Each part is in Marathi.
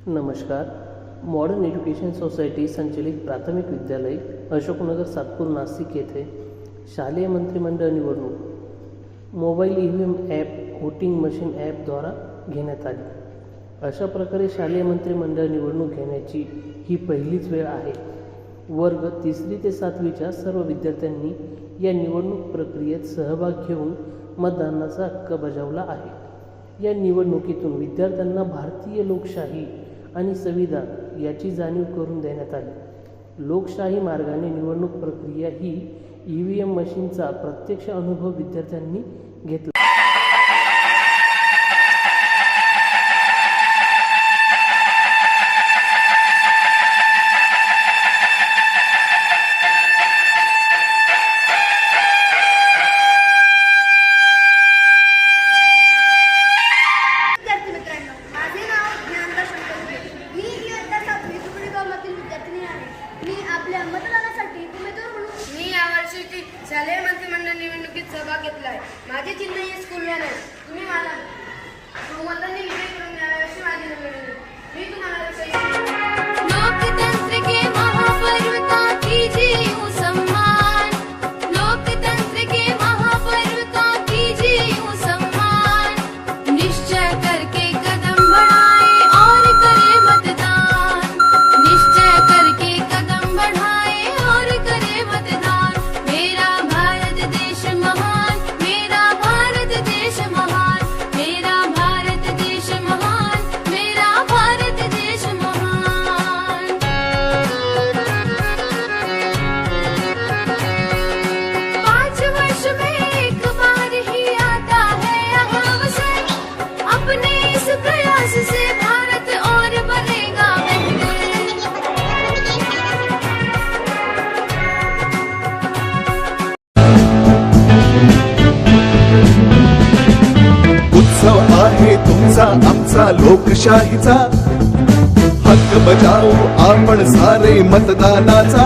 नमस्कार. मॉडर्न एज्युकेशन सोसायटी संचलित प्राथमिक विद्यालय अशोकनगर सातपूर नाशिक येथे शालेय मंत्रिमंडळ निवडणूक mobile EVM app voting machine ॲपद्वारा घेण्यात आली. अशा प्रकारे शालेय मंत्रिमंडळ निवडणूक घेण्याची ही पहिलीच वेळ आहे. वर्ग 3री ते 7वीच्या सर्व विद्यार्थ्यांनी या निवडणूक प्रक्रियेत सहभाग घेऊन मतदानाचा हक्क बजावला आहे. या निवडणुकीतून विद्यार्थ्यांना भारतीय लोकशाही आणि संविधान याची जाणीव करून देण्यात आली. लोकशाही मार्गाने निवडणूक प्रक्रिया ही EVM मशीनचा प्रत्यक्ष अनुभव विद्यार्थ्यांनी घेतला. मी यावर्षी शालेय मंत्रिमंडळ निवडणुकीत सहभाग घेतला आहे. माझे चिन्ह हे स्कूल व्हॅन आहे. तुम्ही मला बहुमताने विजय करून द्यावे अशी माझी विनंती. मी तुम्हाला लोकतंत्र के महापर्व का कीजिए सम्मान, लोकतंत्र के महापर्व का कीजिए सम्मान, निश्चय करके कदम बढ़ाए और करे मतदान, निश्चय करके कदम बढ़ाए और करे मतदान. मेरा भारत देश महान, मेरा भारत देश महान, मेरा भारत देश महान, मेरा भारत देश महान. 5 वर्ष में एक बार ही आता है यह अवसर, अपने इस प्रयास से भारत और बनेगा बेहतर. उत्सव आहे तुमचा आमचा लोकशाहीचा, हक्क बजावू आपण सारे मतदानाचा.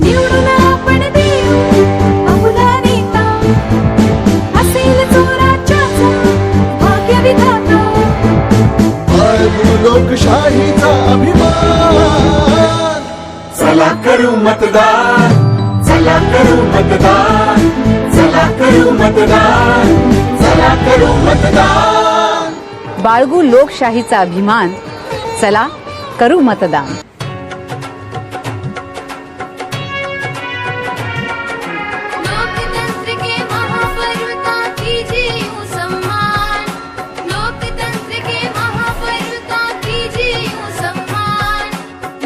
निवडून आपण देऊ आपला नेता, असेल जो राज्याचा भाग्यविधाता. बाळगू लोकशाहीचा अभिमान, चला करू मतदान, चला करू मतदान, चला करू मतदान, चला करू मतदान. बाळगू लोकशाहीचा अभिमान, चला करू मतदान. लोकतंत्र के महापर्व का कीजिए सम्मान, लोकतंत्र के महापर्व का कीजिए सम्मान,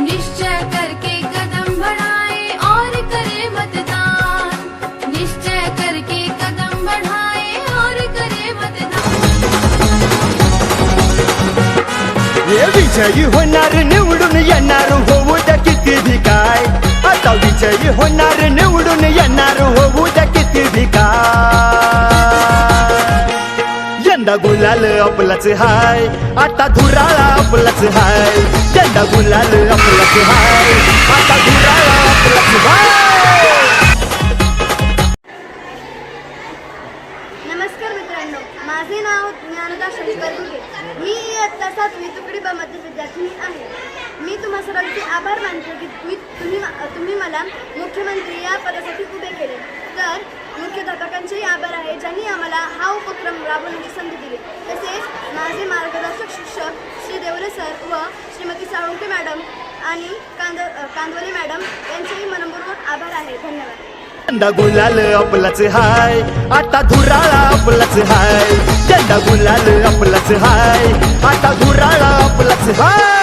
निश्चय करके कदम बढ़ाए और करे मतदान, निश्चय करके कदम बढ़ाए और करे मतदान. हे विजयी होणार निवडून येणार होऊ द्या किती भी काय, आता विजयी होणार निवडून येणार होऊ द्या किती भी काय. यंदा गुलाल आपलाच हाय, आता धुराळा आपलाच हाय. यंदा गुलाल आपलाच हाय, आता धुराळा आपलाच हाय. नमस्कार मित्रांनो, माझे नाव ज्ञानदा शंकर घुगे. मी इयत्ता 7वी तुकडी ब मध्ये विद्यार्थिनी आहे. मी तुम्हा सर्वांचे आभार मानते की तुम्ही मला मुख्यमंत्री या पदासाठी उभे केले. तर मुख्याध्यापकांचेही आभार आहे ज्यांनी आम्हाला हा उपक्रम राबवण्याची संधी दिली. तसेच माझे मार्गदर्शक शिक्षक श्री देवरे सर व श्रीमती साळुंके मॅडम आणि कांदवले मॅडम यांचेही मनपूर्वक आभार आहे. धन्यवाद. यंदा गुलाल आपलाच हाय, आता धुराळा आपलाच हाय. यंदा गुलाल आपलाच हाय, आता धुराळा आपलाच हाय.